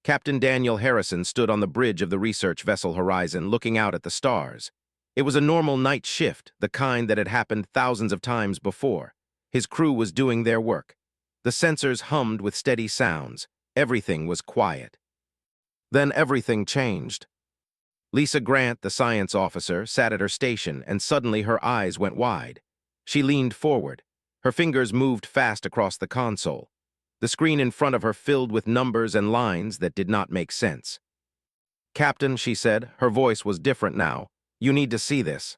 Captain Daniel Harrison stood on the bridge of the research vessel Horizon looking out at the stars. It was a normal night shift, the kind that had happened thousands of times before. His crew was doing their work. The sensors hummed with steady sounds. Everything was quiet. Then everything changed. Lisa Grant, the science officer, sat at her station, and suddenly her eyes went wide. She leaned forward. Her fingers moved fast across the console. The screen in front of her filled with numbers and lines that did not make sense. "Captain," she said, her voice was different now, "you need to see this."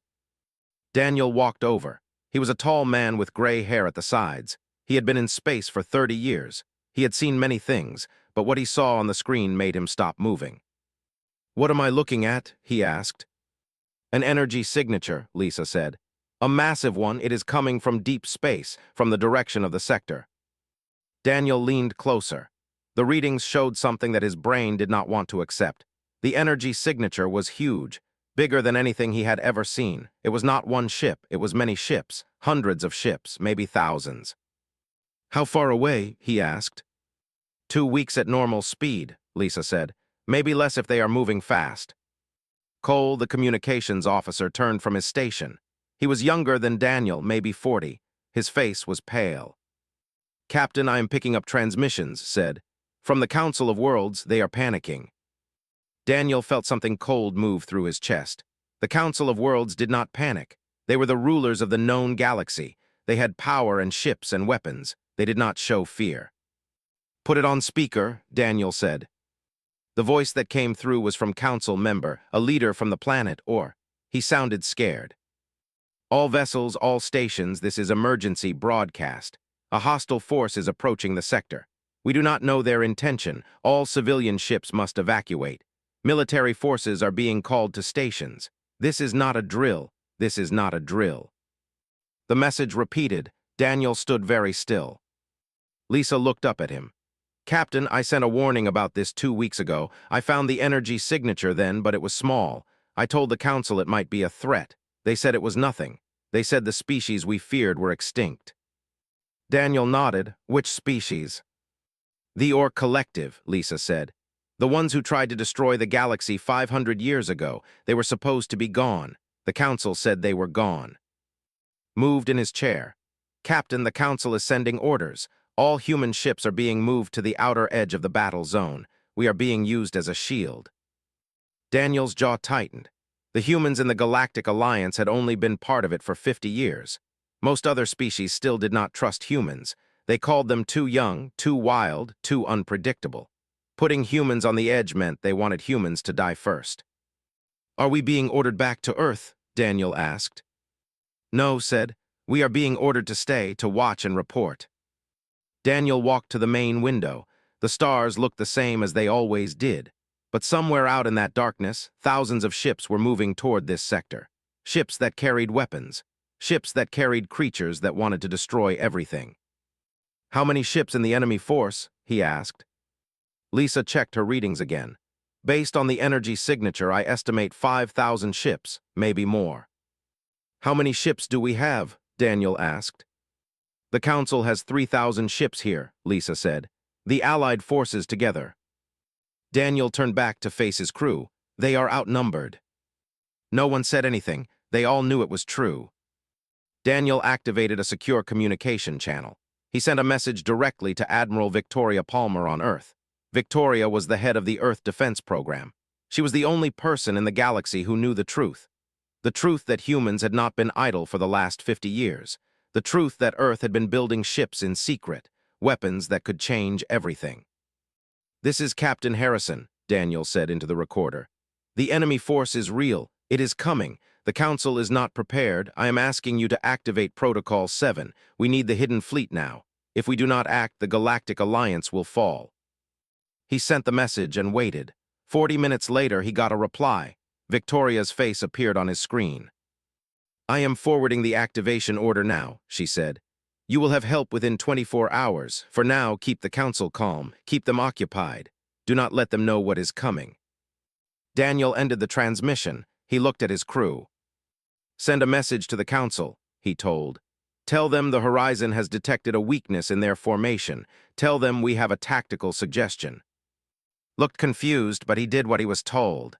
Daniel walked over. He was a tall man with gray hair at the sides. He had been in space for 30 years. He had seen many things, but what he saw on the screen made him stop moving. "What am I looking at?" he asked. "An energy signature," Lisa said. "A massive one. It is coming from deep space, from the direction of the sector." Daniel leaned closer. The readings showed something that his brain did not want to accept. The energy signature was huge, bigger than anything he had ever seen. It was not one ship, it was many ships, hundreds of ships, maybe thousands. "How far away?" he asked. 2 weeks at normal speed," Lisa said. "Maybe less if they are moving fast." Cole, the communications officer, turned from his station. He was younger than Daniel, maybe 40. His face was pale. "Captain, I am picking up transmissions," said. "From the Council of Worlds, they are panicking." Daniel felt something cold move through his chest. The Council of Worlds did not panic. They were the rulers of the known galaxy. They had power and ships and weapons. They did not show fear. "Put it on speaker," Daniel said. The voice that came through was from Council member, a leader from the planet, or he sounded scared. "All vessels, all stations, this is emergency broadcast. A hostile force is approaching the sector. We do not know their intention. All civilian ships must evacuate. Military forces are being called to stations. This is not a drill. This is not a drill." The message repeated. Daniel stood very still. Lisa looked up at him. "Captain, I sent a warning about this 2 weeks ago. I found the energy signature then, but it was small. I told the Council it might be a threat. They said it was nothing. They said the species we feared were extinct." Daniel nodded. "Which species?" "The Orc Collective," Lisa said. "The ones who tried to destroy the galaxy 500 years ago. They were supposed to be gone. The Council said they were gone." Moved in his chair. "Captain, the Council is sending orders. All human ships are being moved to the outer edge of the battle zone. We are being used as a shield." Daniel's jaw tightened. The humans in the Galactic Alliance had only been part of it for 50 years. Most other species still did not trust humans. They called them too young, too wild, too unpredictable. Putting humans on the edge meant they wanted humans to die first. "Are we being ordered back to Earth?" Daniel asked. "No," said. "We are being ordered to stay, to watch and report." Daniel walked to the main window. The stars looked the same as they always did. But somewhere out in that darkness, thousands of ships were moving toward this sector. Ships that carried weapons. Ships that carried creatures that wanted to destroy everything. "How many ships in the enemy force?" he asked. Lisa checked her readings again. "Based on the energy signature, I estimate 5,000 ships, maybe more." "How many ships do we have?" Daniel asked. "The Council has 3,000 ships here," Lisa said. "The Allied forces together." Daniel turned back to face his crew. "They are outnumbered." No one said anything. They all knew it was true. Daniel activated a secure communication channel. He sent a message directly to Admiral Victoria Palmer on Earth. Victoria was the head of the Earth Defense Program. She was the only person in the galaxy who knew the truth. The truth that humans had not been idle for the last 50 years. The truth that Earth had been building ships in secret, weapons that could change everything. "This is Captain Harrison," Daniel said into the recorder. "The enemy force is real. It is coming. The Council is not prepared. I am asking you to activate Protocol 7. We need the hidden fleet now. If we do not act, the Galactic Alliance will fall." He sent the message and waited. 40 minutes later, he got a reply. Victoria's face appeared on his screen. "I am forwarding the activation order now," she said. "You will have help within 24 hours. For now, keep the Council calm. Keep them occupied. Do not let them know what is coming." Daniel ended the transmission. He looked at his crew. "Send a message to the Council," he told. "Tell them the Horizon has detected a weakness in their formation. Tell them we have a tactical suggestion." looked confused, but he did what he was told.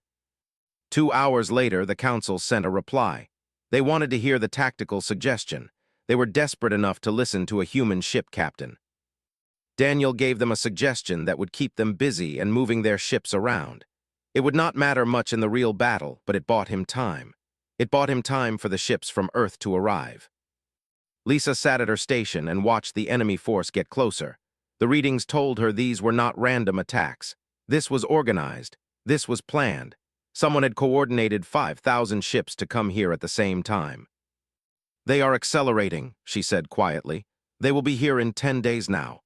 2 hours later, the council sent a reply. They wanted to hear the tactical suggestion. They were desperate enough to listen to a human ship captain. Daniel gave them a suggestion that would keep them busy and moving their ships around. It would not matter much in the real battle, but it bought him time. It bought him time for the ships from Earth to arrive. Lisa sat at her station and watched the enemy force get closer. The readings told her these were not random attacks. This was organized. This was planned. Someone had coordinated 5,000 ships to come here at the same time. "They are accelerating," she said quietly. "They will be here in 10 days now."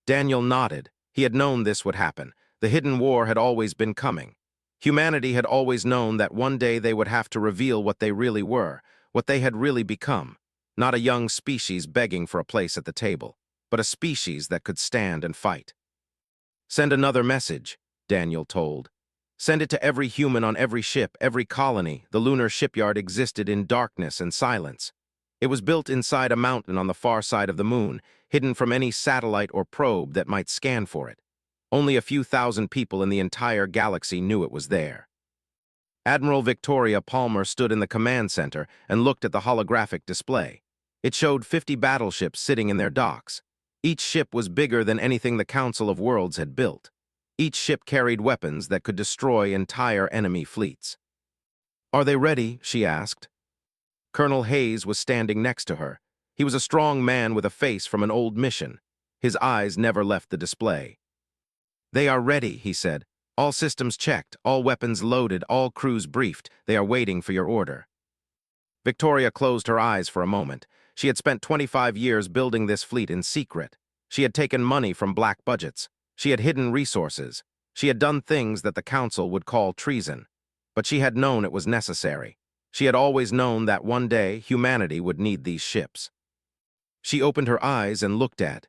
Daniel nodded. He had known this would happen. The hidden war had always been coming. Humanity had always known that one day they would have to reveal what they really were, what they had really become. Not a young species begging for a place at the table, but a species that could stand and fight. "Send another message," Daniel told. "Send it to every human on every ship, every colony." The lunar shipyard existed in darkness and silence. It was built inside a mountain on the far side of the moon, hidden from any satellite or probe that might scan for it. Only a few thousand people in the entire galaxy knew it was there. Admiral Victoria Palmer stood in the command center and looked at the holographic display. It showed 50 battleships sitting in their docks. Each ship was bigger than anything the Council of Worlds had built. Each ship carried weapons that could destroy entire enemy fleets. "Are they ready?" she asked. Colonel Hayes was standing next to her. He was a strong man with a face from an old mission. His eyes never left the display. "They are ready," he said. "All systems checked, all weapons loaded, all crews briefed. They are waiting for your order." Victoria closed her eyes for a moment. She had spent 25 years building this fleet in secret. She had taken money from black budgets. She had hidden resources. She had done things that the Council would call treason. But she had known it was necessary. She had always known that one day humanity would need these ships. She opened her eyes and looked at.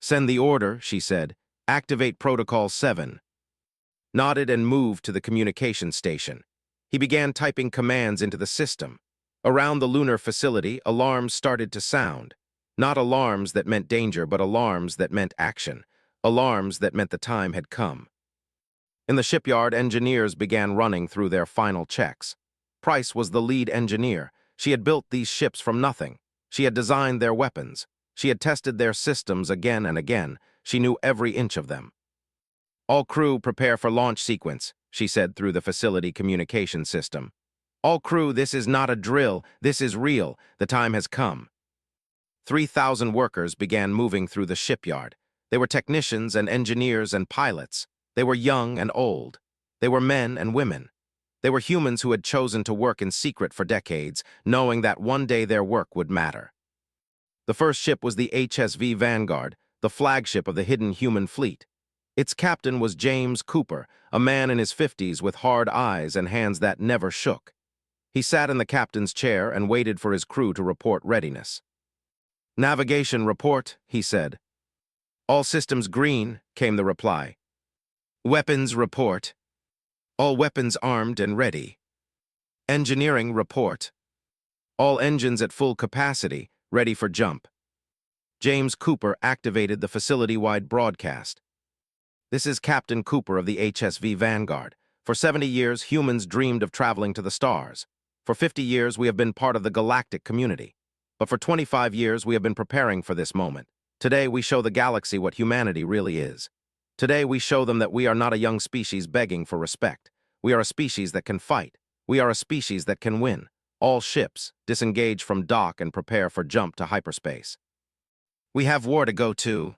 "Send the order," she said. "Activate Protocol 7. Nodded and moved to the communication station. He began typing commands into the system. Around the lunar facility, alarms started to sound. Not alarms that meant danger, but alarms that meant action. Alarms that meant the time had come. In the shipyard, engineers began running through their final checks. Price was the lead engineer. She had built these ships from nothing. She had designed their weapons. She had tested their systems again and again. She knew every inch of them. "All crew prepare for launch sequence," she said through the facility communication system. "All crew, this is not a drill. This is real. The time has come." 3,000 workers began moving through the shipyard. They were technicians and engineers and pilots. They were young and old. They were men and women. They were humans who had chosen to work in secret for decades, knowing that one day their work would matter. The first ship was the HSV Vanguard, the flagship of the hidden human fleet. Its captain was James Cooper, a man in his 50s with hard eyes and hands that never shook. He sat in the captain's chair and waited for his crew to report readiness. "Navigation report," he said. "All systems green," came the reply. "Weapons report. All weapons armed and ready. Engineering report. All engines at full capacity, ready for jump." James Cooper activated the facility-wide broadcast. "This is Captain Cooper of the HSV Vanguard. For 70 years, humans dreamed of traveling to the stars. For 50 years, we have been part of the galactic community. But for 25 years, we have been preparing for this moment. Today, we show the galaxy what humanity really is. Today, we show them that we are not a young species begging for respect. We are a species that can fight. We are a species that can win. All ships, disengage from dock and prepare for jump to hyperspace. We have war to go to."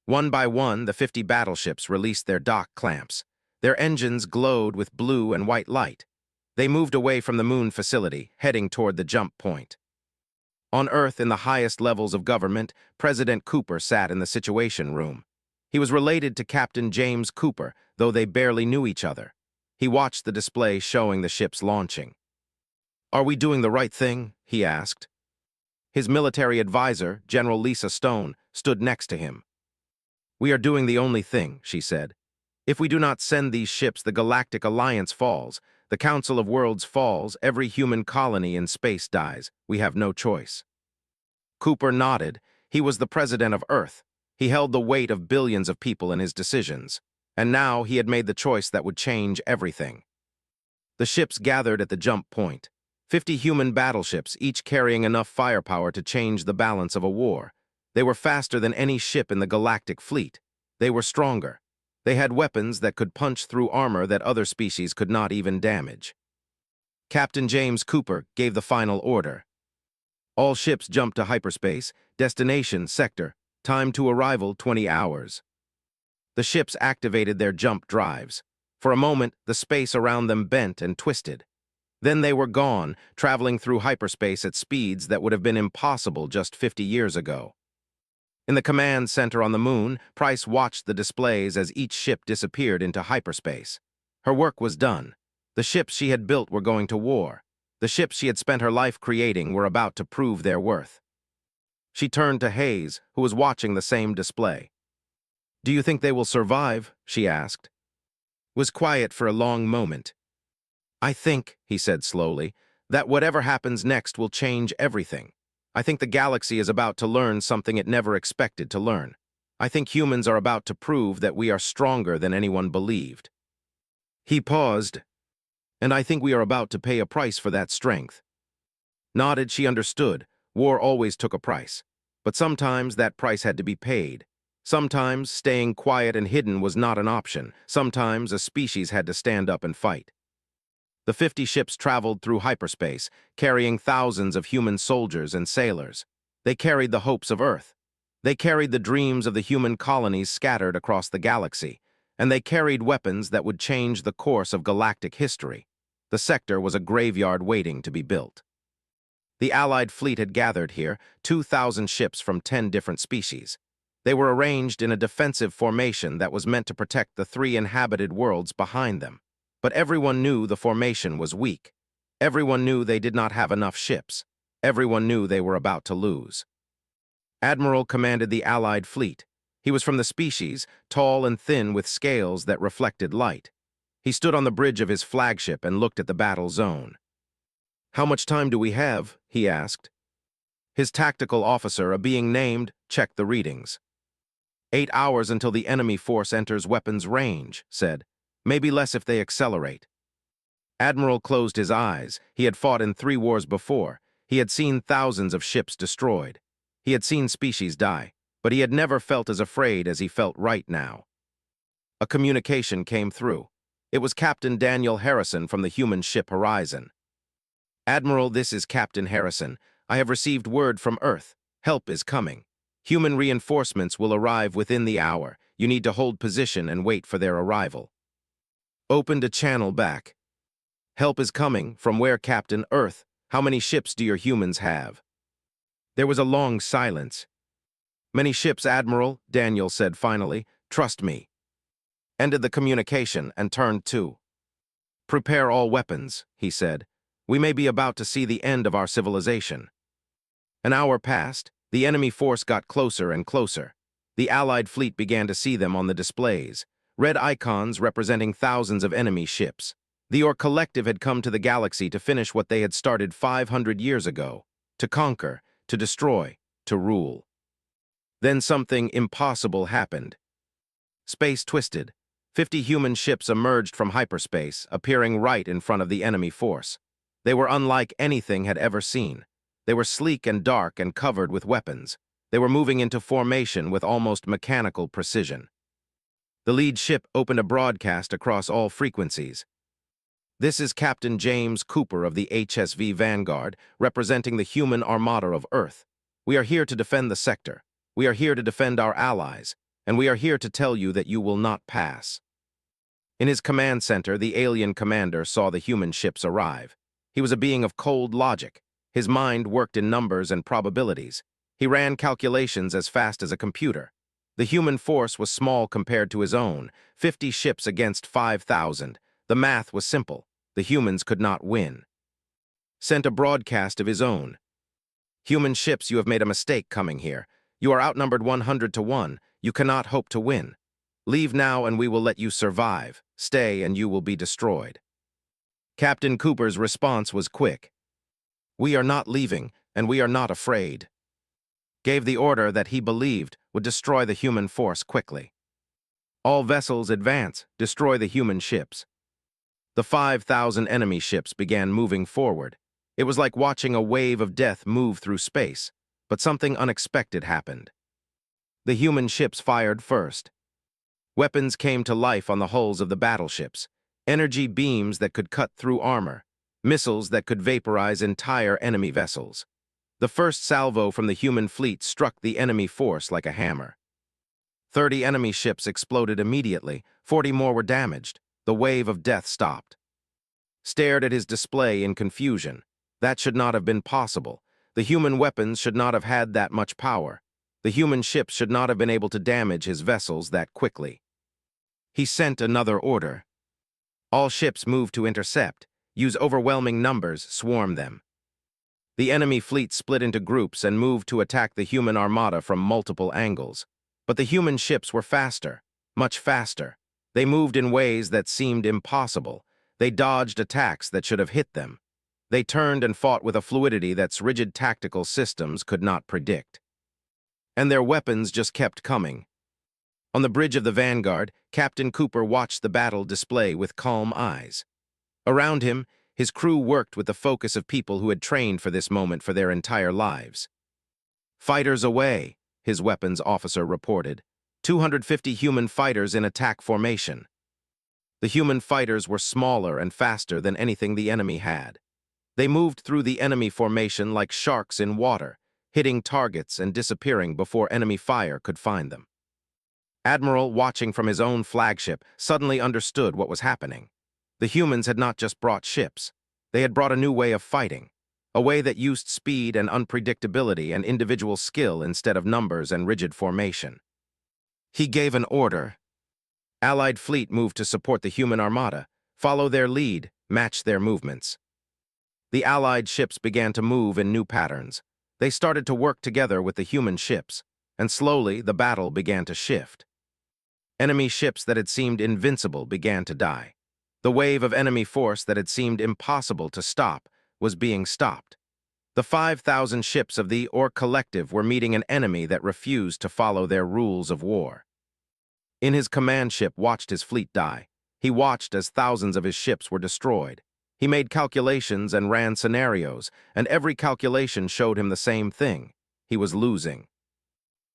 One by one, the 50 battleships released their dock clamps. Their engines glowed with blue and white light. They moved away from the moon facility, heading toward the jump point. On Earth, in the highest levels of government, President Cooper sat in the Situation Room. He was related to Captain James Cooper, though they barely knew each other. He watched the display showing the ships launching. "Are we doing the right thing?" he asked. His military advisor, General Lisa Stone, stood next to him. "We are doing the only thing," she said. "If we do not send these ships, the Galactic Alliance falls. The Council of Worlds falls. Every human colony in space dies. We have no choice." Cooper nodded. He was the president of Earth. He held the weight of billions of people in his decisions. And now he had made the choice that would change everything. The ships gathered at the jump point. 50 human battleships, each carrying enough firepower to change the balance of a war. They were faster than any ship in the Galactic fleet. They were stronger. They had weapons that could punch through armor that other species could not even damage. Captain James Cooper gave the final order. All ships jumped to hyperspace, destination, sector, time to arrival 20 hours. The ships activated their jump drives. For a moment, the space around them bent and twisted. Then they were gone, traveling through hyperspace at speeds that would have been impossible just 50 years ago. In the command center on the moon, Price watched the displays as each ship disappeared into hyperspace. Her work was done. The ships she had built were going to war. The ships she had spent her life creating were about to prove their worth. She turned to Hayes, who was watching the same display. "Do you think they will survive?" she asked. It was quiet for a long moment. "I think," he said slowly, "that whatever happens next will change everything. I think the galaxy is about to learn something it never expected to learn. I think humans are about to prove that we are stronger than anyone believed." He paused. "And I think we are about to pay a price for that strength." Nodded, she understood. War always took a price. But sometimes that price had to be paid. Sometimes staying quiet and hidden was not an option. Sometimes a species had to stand up and fight. The 50 ships traveled through hyperspace, carrying thousands of human soldiers and sailors. They carried the hopes of Earth. They carried the dreams of the human colonies scattered across the galaxy. And they carried weapons that would change the course of galactic history. The sector was a graveyard waiting to be built. The Allied fleet had gathered here, 2,000 ships from 10 different species. They were arranged in a defensive formation that was meant to protect the 3 inhabited worlds behind them. But everyone knew the formation was weak. Everyone knew they did not have enough ships. Everyone knew they were about to lose. Admiral commanded the Allied fleet. He was from the species, tall and thin with scales that reflected light. He stood on the bridge of his flagship and looked at the battle zone. "How much time do we have?" he asked. His tactical officer, a being named, checked the readings. 8 hours until the enemy force enters weapons range, said. Maybe less if they accelerate. Admiral closed his eyes. He had fought in 3 wars before. He had seen thousands of ships destroyed. He had seen species die, but he had never felt as afraid as he felt right now. A communication came through. It was Captain Daniel Harrison from the human ship Horizon. "Admiral, this is Captain Harrison. I have received word from Earth. Help is coming. Human reinforcements will arrive within the hour. You need to hold position and wait for their arrival." Opened a channel back. "Help is coming. From where, Captain? Earth. How many ships do your humans have?" There was a long silence. "Many ships, Admiral," Daniel said finally. "Trust me." Ended the communication and turned to. "Prepare all weapons," he said. "We may be about to see the end of our civilization." An hour passed. The enemy force got closer and closer. The Allied fleet began to see them on the displays. Red icons representing thousands of enemy ships. The Orc Collective had come to the galaxy to finish what they had started 500 years ago. To conquer, to destroy, to rule. Then something impossible happened. Space twisted. 50 human ships emerged from hyperspace, appearing right in front of the enemy force. They were unlike anything had ever seen. They were sleek and dark and covered with weapons. They were moving into formation with almost mechanical precision. The lead ship opened a broadcast across all frequencies. "This is Captain James Cooper of the HSV Vanguard, representing the human Armada of Earth. We are here to defend the sector. We are here to defend our allies. And we are here to tell you that you will not pass." In his command center, the alien commander saw the human ships arrive. He was a being of cold logic. His mind worked in numbers and probabilities. He ran calculations as fast as a computer. The human force was small compared to his own, 50 ships against 5,000. The math was simple. The humans could not win. Sent a broadcast of his own. "Human ships, you have made a mistake coming here. You are outnumbered 100 to 1. You cannot hope to win. Leave now and we will let you survive. Stay and you will be destroyed." Captain Cooper's response was quick. "We are not leaving, and we are not afraid." Gave the order that he believed would destroy the human force quickly. All vessels advance, destroy the human ships. The 5,000 enemy ships began moving forward. It was like watching a wave of death move through space, but something unexpected happened. The human ships fired first. Weapons came to life on the hulls of the battleships, energy beams that could cut through armor, missiles that could vaporize entire enemy vessels. The first salvo from the human fleet struck the enemy force like a hammer. 30 enemy ships exploded immediately, 40 more were damaged. The wave of death stopped. Stared at his display in confusion. That should not have been possible. The human weapons should not have had that much power. The human ships should not have been able to damage his vessels that quickly. He sent another order. All ships move to intercept. Use overwhelming numbers, swarm them. The enemy fleet split into groups and moved to attack the human armada from multiple angles. But the human ships were faster, much faster. They moved in ways that seemed impossible. They dodged attacks that should have hit them. They turned and fought with a fluidity that rigid tactical systems could not predict. And their weapons just kept coming. On the bridge of the Vanguard, Captain Cooper watched the battle display with calm eyes. Around him, his crew worked with the focus of people who had trained for this moment for their entire lives. "Fighters away," his weapons officer reported. 250 human fighters in attack formation. The human fighters were smaller and faster than anything the enemy had. They moved through the enemy formation like sharks in water, hitting targets and disappearing before enemy fire could find them. Admiral, watching from his own flagship, suddenly understood what was happening. The humans had not just brought ships. They had brought a new way of fighting, a way that used speed and unpredictability and individual skill instead of numbers and rigid formation. He gave an order. Allied fleet moved to support the human armada, follow their lead, match their movements. The Allied ships began to move in new patterns. They started to work together with the human ships, and slowly the battle began to shift. Enemy ships that had seemed invincible began to die. The wave of enemy force that had seemed impossible to stop was being stopped. The 5,000 ships of the Orc Collective were meeting an enemy that refused to follow their rules of war. In his command ship watched his fleet die. He watched as thousands of his ships were destroyed. He made calculations and ran scenarios, and every calculation showed him the same thing. He was losing.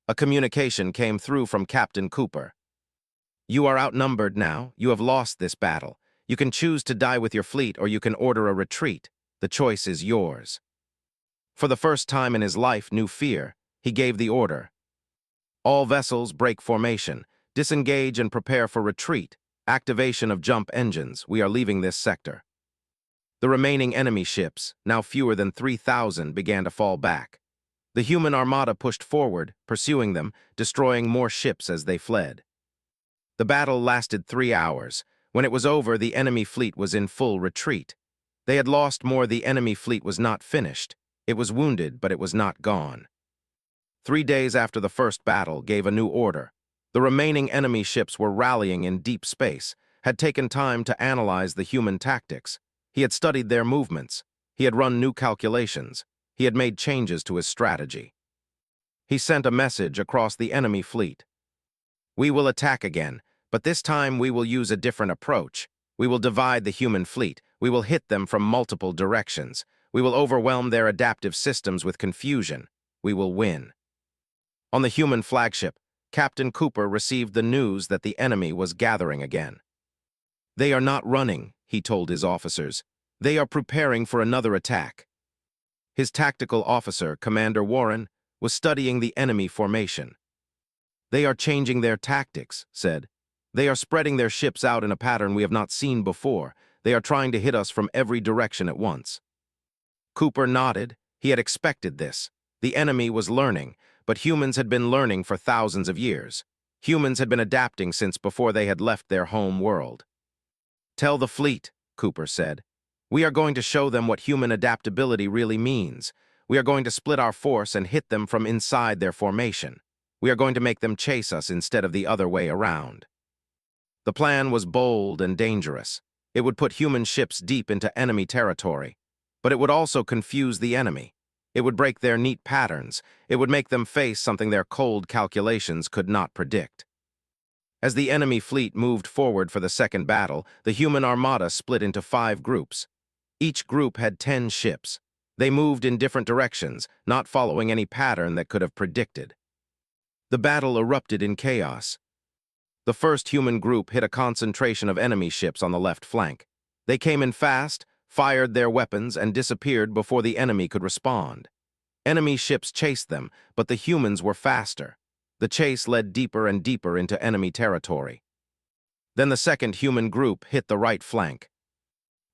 A communication came through from Captain Cooper. "You are outnumbered now. You have lost this battle. You can choose to die with your fleet or you can order a retreat. The choice is yours." For the first time in his life knew fear, he gave the order. "All vessels break formation. Disengage and prepare for retreat. Activation of jump engines. We are leaving this sector." The remaining enemy ships, now fewer than 3,000, began to fall back. The human armada pushed forward, pursuing them, destroying more ships as they fled. The battle lasted 3 hours. When it was over, the enemy fleet was in full retreat. They had lost more. The enemy fleet was not finished. It was wounded, but it was not gone. 3 days after the first battle gave a new order. The remaining enemy ships were rallying in deep space, had taken time to analyze the human tactics. He had studied their movements. He had run new calculations. He had made changes to his strategy. He sent a message across the enemy fleet. "We will attack again, but this time we will use a different approach. We will divide the human fleet. We will hit them from multiple directions. We will overwhelm their adaptive systems with confusion. We will win." On the human flagship, Captain Cooper received the news that the enemy was gathering again. "They are not running," he told his officers. "They are preparing for another attack." His tactical officer, Commander Warren, was studying the enemy formation. "They are changing their tactics," said. "They are spreading their ships out in a pattern we have not seen before. They are trying to hit us from every direction at once." Cooper nodded. He had expected this. The enemy was learning, but humans had been learning for thousands of years. Humans had been adapting since before they had left their home world. "Tell the fleet," Cooper said. "We are going to show them what human adaptability really means. We are going to split our force and hit them from inside their formation. We are going to make them chase us instead of the other way around." The plan was bold and dangerous. It would put human ships deep into enemy territory, but it would also confuse the enemy. It would break their neat patterns. It would make them face something their cold calculations could not predict. As the enemy fleet moved forward for the second battle, the human armada split into 5 groups. Each group had 10 ships. They moved in different directions, not following any pattern that could have predicted. The battle erupted in chaos. The first human group hit a concentration of enemy ships on the left flank. They came in fast, fired their weapons, and disappeared before the enemy could respond. Enemy ships chased them, but the humans were faster. The chase led deeper and deeper into enemy territory. Then the second human group hit the right flank.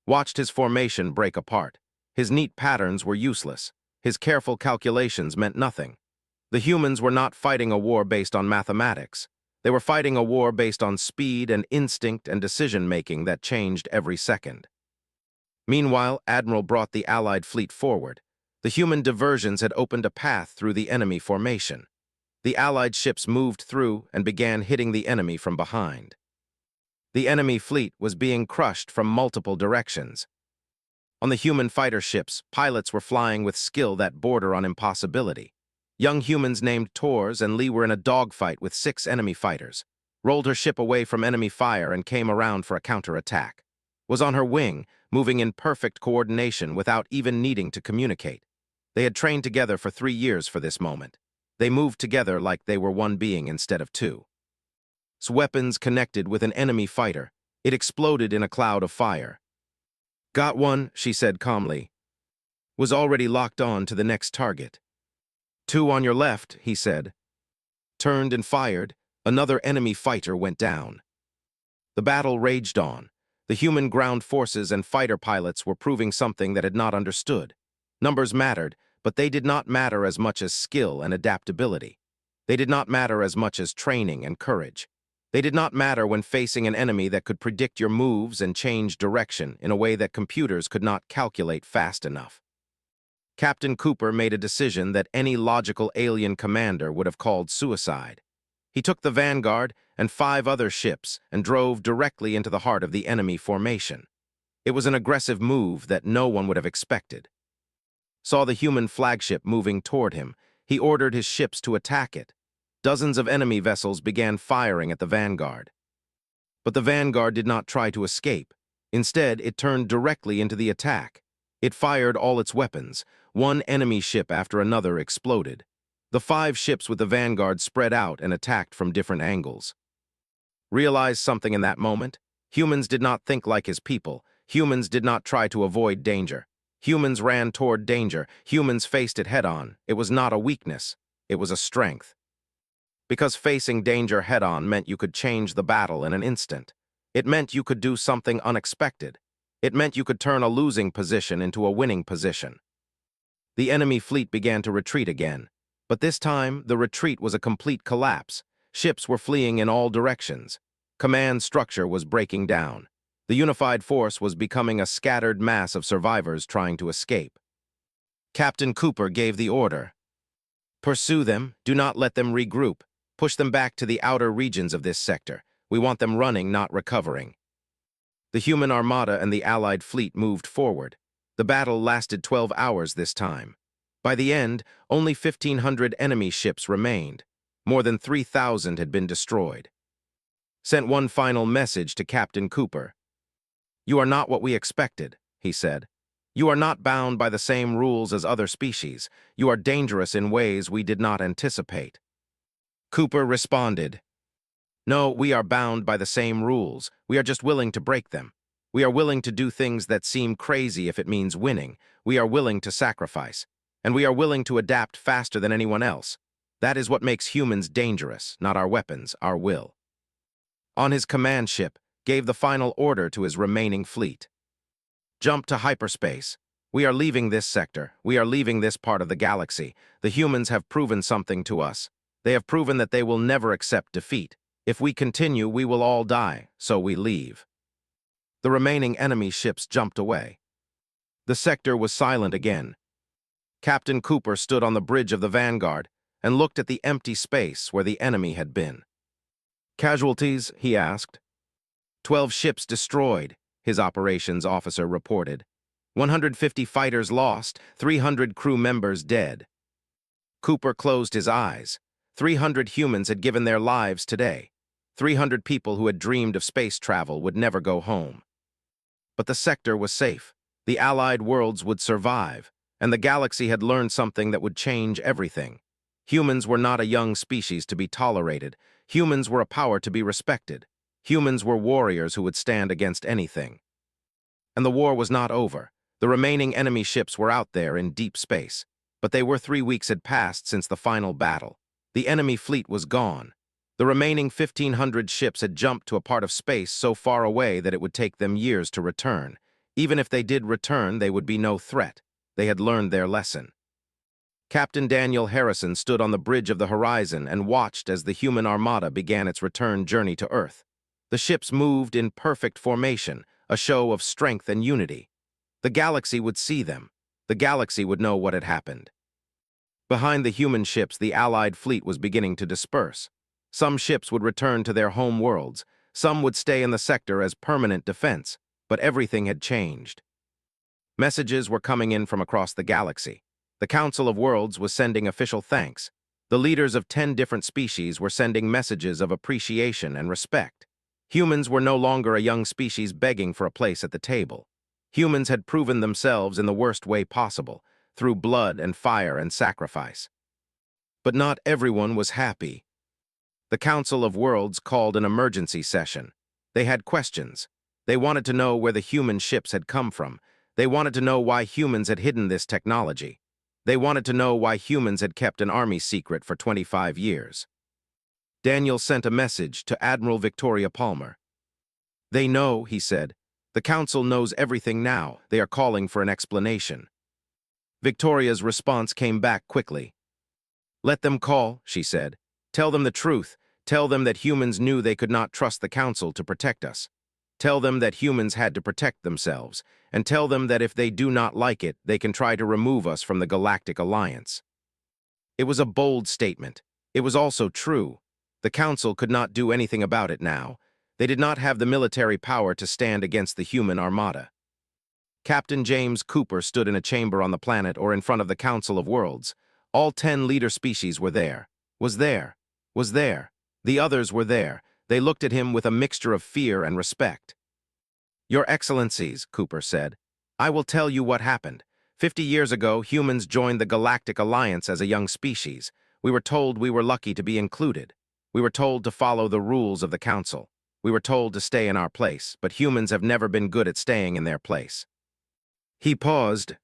Watched his formation break apart. His neat patterns were useless. His careful calculations meant nothing. The humans were not fighting a war based on mathematics. They were fighting a war based on speed and instinct and decision-making that changed every second. Meanwhile, Admiral brought the Allied fleet forward. The human diversions had opened a path through the enemy formation. The Allied ships moved through and began hitting the enemy from behind. The enemy fleet was being crushed from multiple directions. On the human fighter ships, pilots were flying with skill that border on impossibility. Young humans named Tors and Lee were in a dogfight with 6 enemy fighters, rolled her ship away from enemy fire and came around for a counterattack. Was on her wing, moving in perfect coordination without even needing to communicate. They had trained together for 3 years for this moment. They moved together like they were one being instead of 2. Weapons connected with an enemy fighter. It exploded in a cloud of fire. "Got one," she said calmly. Was already locked on to the next target. "2 on your left," he said. Turned and fired. Another enemy fighter went down. The battle raged on. The human ground forces and fighter pilots were proving something that had not understood. Numbers mattered, but they did not matter as much as skill and adaptability. They did not matter as much as training and courage. They did not matter when facing an enemy that could predict your moves and change direction in a way that computers could not calculate fast enough. Captain Cooper made a decision that any logical alien commander would have called suicide. He took the Vanguard and 5 other ships and drove directly into the heart of the enemy formation. It was an aggressive move that no one would have expected. Saw the human flagship moving toward him. He ordered his ships to attack it. Dozens of enemy vessels began firing at the Vanguard. But the Vanguard did not try to escape. Instead, it turned directly into the attack. It fired all its weapons. One enemy ship after another exploded. The 5 ships with the Vanguard spread out and attacked from different angles. Realized something in that moment? Humans did not think like his people. Humans did not try to avoid danger. Humans ran toward danger. Humans faced it head-on. It was not a weakness. It was a strength. Because facing danger head-on meant you could change the battle in an instant. It meant you could do something unexpected. It meant you could turn a losing position into a winning position. The enemy fleet began to retreat again. But this time, the retreat was a complete collapse. Ships were fleeing in all directions. Command structure was breaking down. The unified force was becoming a scattered mass of survivors trying to escape. Captain Cooper gave the order. "Pursue them. Do not let them regroup. Push them back to the outer regions of this sector. We want them running, not recovering." The human armada and the Allied fleet moved forward. The battle lasted 12 hours this time. By the end, only 1,500 enemy ships remained. More than 3,000 had been destroyed. Sent one final message to Captain Cooper. "You are not what we expected," he said. "You are not bound by the same rules as other species. You are dangerous in ways we did not anticipate." Cooper responded, "No, we are bound by the same rules. We are just willing to break them. We are willing to do things that seem crazy if it means winning. We are willing to sacrifice. And we are willing to adapt faster than anyone else. That is what makes humans dangerous, not our weapons, our will." On his command ship, gave the final order to his remaining fleet. "Jump to hyperspace. We are leaving this sector. We are leaving this part of the galaxy. The humans have proven something to us. They have proven that they will never accept defeat. If we continue, we will all die, so we leave." The remaining enemy ships jumped away. The sector was silent again. Captain Cooper stood on the bridge of the Vanguard and looked at the empty space where the enemy had been. "Casualties?" he asked. 12 ships destroyed, his operations officer reported. 150 fighters lost, 300 crew members dead. Cooper closed his eyes. 300 humans had given their lives today. 300 people who had dreamed of space travel would never go home. But the sector was safe. The allied worlds would survive, and the galaxy had learned something that would change everything. Humans were not a young species to be tolerated. Humans were a power to be respected. Humans were warriors who would stand against anything. And the war was not over. The remaining enemy ships were out there in deep space, but 3 weeks had passed since the final battle. The enemy fleet was gone. The remaining 1,500 ships had jumped to a part of space so far away that it would take them years to return. Even if they did return, they would be no threat. They had learned their lesson. Captain Daniel Harrison stood on the bridge of the horizon and watched as the human armada began its return journey to Earth. The ships moved in perfect formation, a show of strength and unity. The galaxy would see them. The galaxy would know what had happened. Behind the human ships, the Allied fleet was beginning to disperse. Some ships would return to their home worlds. Some would stay in the sector as permanent defense, but everything had changed. Messages were coming in from across the galaxy. The Council of Worlds was sending official thanks. The leaders of 10 different species were sending messages of appreciation and respect. Humans were no longer a young species begging for a place at the table. Humans had proven themselves in the worst way possible, through blood and fire and sacrifice. But not everyone was happy. The Council of Worlds called an emergency session. They had questions. They wanted to know where the human ships had come from. They wanted to know why humans had hidden this technology. They wanted to know why humans had kept an army secret for 25 years. Daniel sent a message to Admiral Victoria Palmer. "They know," he said. "The Council knows everything now. They are calling for an explanation." Victoria's response came back quickly. "Let them call," she said. "Tell them the truth. Tell them that humans knew they could not trust the Council to protect us. Tell them that humans had to protect themselves, and tell them that if they do not like it, they can try to remove us from the Galactic Alliance." It was a bold statement. It was also true. The Council could not do anything about it now. They did not have the military power to stand against the human armada. Captain James Cooper stood in a chamber on the planet or in front of the Council of Worlds. All 10 leader species were there. Was there. The others were there. They looked at him with a mixture of fear and respect. "Your Excellencies," Cooper said, "I will tell you what happened. 50 years ago, humans joined the Galactic Alliance as a young species. We were told we were lucky to be included. We were told to follow the rules of the Council. We were told to stay in our place, but humans have never been good at staying in their place." He paused.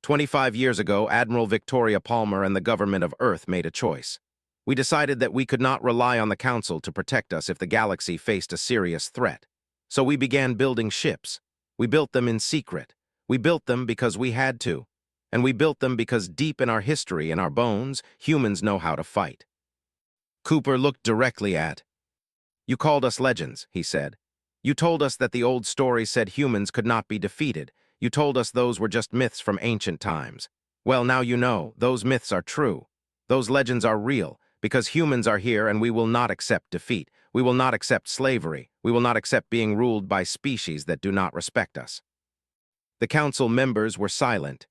25 years ago, Admiral Victoria Palmer and the government of Earth made a choice. We decided that we could not rely on the Council to protect us if the galaxy faced a serious threat. So we began building ships. We built them in secret. We built them because we had to. And we built them because deep in our history and our bones, humans know how to fight. Cooper looked directly at. "You called us legends," he said. "You told us that the old story said humans could not be defeated. You told us those were just myths from ancient times. Well, now you know, those myths are true. Those legends are real, because humans are here and we will not accept defeat. We will not accept slavery. We will not accept being ruled by species that do not respect us." The Council members were silent.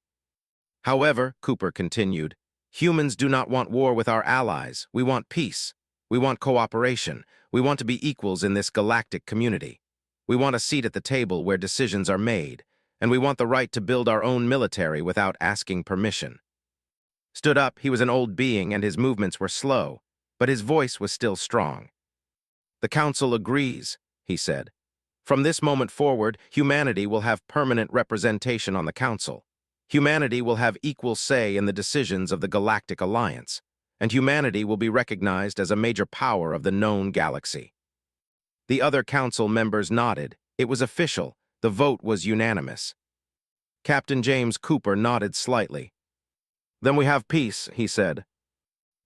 "However," Cooper continued, "humans do not want war with our allies. We want peace. We want cooperation. We want to be equals in this galactic community. We want a seat at the table where decisions are made, and we want the right to build our own military without asking permission." Stood up, he was an old being and his movements were slow, but his voice was still strong. "The Council agrees," he said. "From this moment forward, humanity will have permanent representation on the Council. Humanity will have equal say in the decisions of the Galactic Alliance, and humanity will be recognized as a major power of the known galaxy." The other Council members nodded. It was official. The vote was unanimous. Captain James Cooper nodded slightly. "Then we have peace," he said.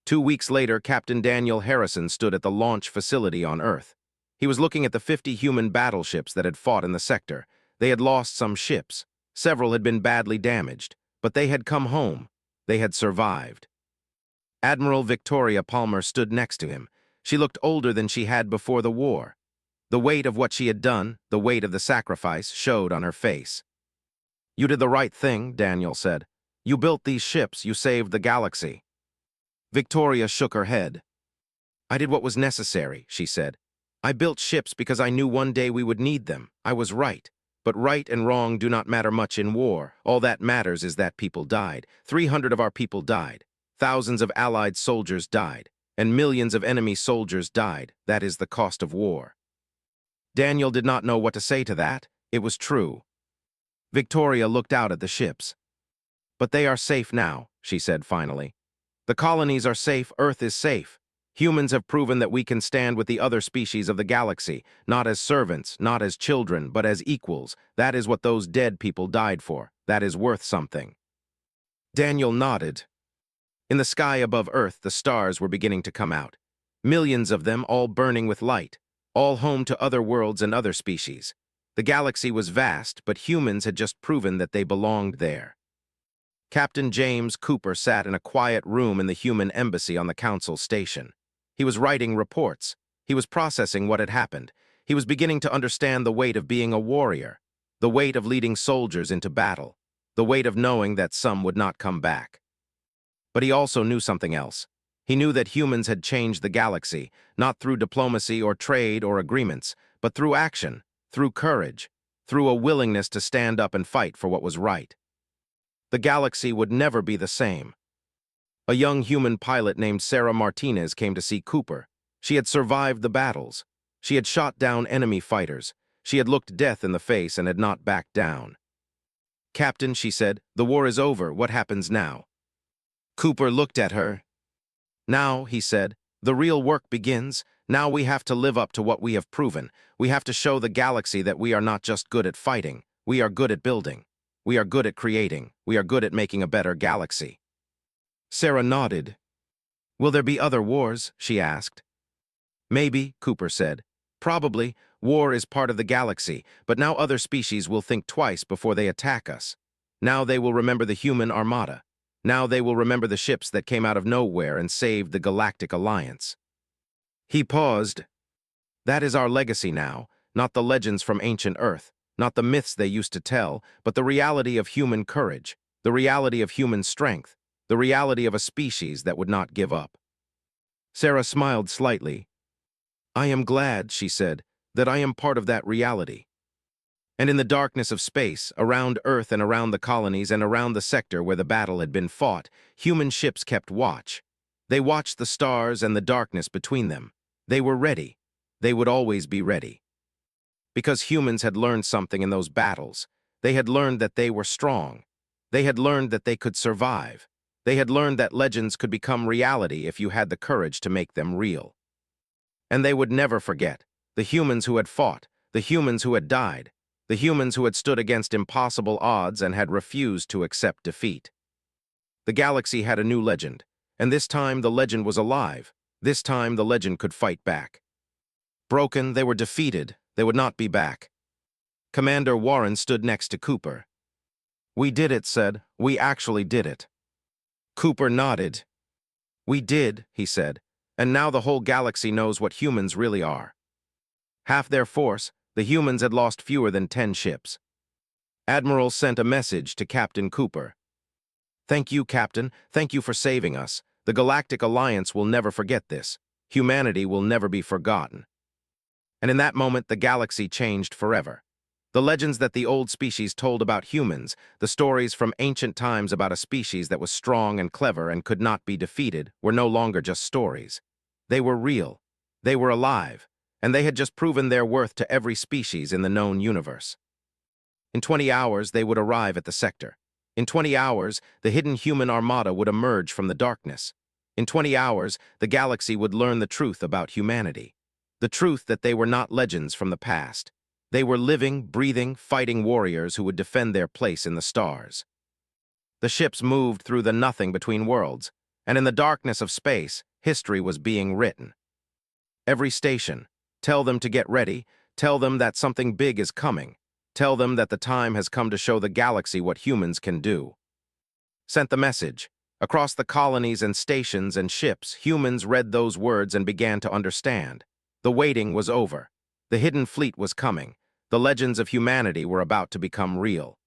2 weeks later, Captain Daniel Harrison stood at the launch facility on Earth. He was looking at the 50 human battleships that had fought in the sector. They had lost some ships. Several had been badly damaged, but they had come home. They had survived. Admiral Victoria Palmer stood next to him. She looked older than she had before the war. The weight of what she had done, the weight of the sacrifice, showed on her face. "You did the right thing," Daniel said. "You built these ships, you saved the galaxy." Victoria shook her head. "I did what was necessary," she said. I built ships because I knew one day we would need them. I was right. But right and wrong do not matter much in war. All that matters is that people died. 300 of our people died. Thousands of Allied soldiers died. And millions of enemy soldiers died. That is the cost of war. Daniel did not know what to say to that. It was true. Victoria looked out at the ships. But they are safe now, she said finally. The colonies are safe, Earth is safe. Humans have proven that we can stand with the other species of the galaxy, not as servants, not as children, but as equals. That is what those dead people died for. That is worth something. Daniel nodded. In the sky above Earth, the stars were beginning to come out. Millions of them, all burning with light, all home to other worlds and other species. The galaxy was vast, but humans had just proven that they belonged there. Captain James Cooper sat in a quiet room in the human embassy on the council station. He was writing reports. He was processing what had happened. He was beginning to understand the weight of being a warrior, the weight of leading soldiers into battle, the weight of knowing that some would not come back. But he also knew something else. He knew that humans had changed the galaxy, not through diplomacy or trade or agreements, but through action, through courage, through a willingness to stand up and fight for what was right. The galaxy would never be the same. A young human pilot named Sarah Martinez came to see Cooper. She had survived the battles. She had shot down enemy fighters. She had looked death in the face and had not backed down. "Captain," she said, "the war is over. What happens now?" Cooper looked at her. "Now," he said, "the real work begins. Now we have to live up to what we have proven. We have to show the galaxy that we are not just good at fighting. We are good at building. We are good at creating. We are good at making a better galaxy." Sarah nodded. "Will there be other wars?" she asked. "Maybe," Cooper said. "Probably. War is part of the galaxy, but now other species will think twice before they attack us. Now they will remember the human Armada. Now they will remember the ships that came out of nowhere and saved the Galactic Alliance." He paused. "That is our legacy now, not the legends from ancient Earth, not the myths they used to tell, but the reality of human courage, the reality of human strength, the reality of a species that would not give up." Sarah smiled slightly. "I am glad," she said, "that I am part of that reality." And in the darkness of space, around Earth and around the colonies and around the sector where the battle had been fought, human ships kept watch. They watched the stars and the darkness between them. They were ready. They would always be ready. Because humans had learned something in those battles. They had learned that they were strong. They had learned that they could survive. They had learned that legends could become reality if you had the courage to make them real. And they would never forget the humans who had fought, the humans who had died, the humans who had stood against impossible odds and had refused to accept defeat. The galaxy had a new legend, and this time the legend was alive. This time the legend could fight back. Broken, they were defeated. They would not be back. Commander Warren stood next to Cooper. "We did it," said. "We actually did it." Cooper nodded. "We did," he said, "and now the whole galaxy knows what humans really are." Half their force, the humans had lost fewer than 10 ships. Admiral sent a message to Captain Cooper. "Thank you, Captain. Thank you for saving us. The Galactic Alliance will never forget this. Humanity will never be forgotten." And in that moment, the galaxy changed forever. The legends that the old species told about humans, the stories from ancient times about a species that was strong and clever and could not be defeated, were no longer just stories. They were real. They were alive. And they had just proven their worth to every species in the known universe. In 20 hours, they would arrive at the sector. In 20 hours, the hidden human armada would emerge from the darkness. In 20 hours, the galaxy would learn the truth about humanity. The truth that they were not legends from the past. They were living, breathing, fighting warriors who would defend their place in the stars. The ships moved through the nothing between worlds, and in the darkness of space, history was being written. Every station, tell them to get ready, tell them that something big is coming, tell them that the time has come to show the galaxy what humans can do. Sent the message. Across the colonies and stations and ships, humans read those words and began to understand. The waiting was over. The hidden fleet was coming. The legends of humanity were about to become real.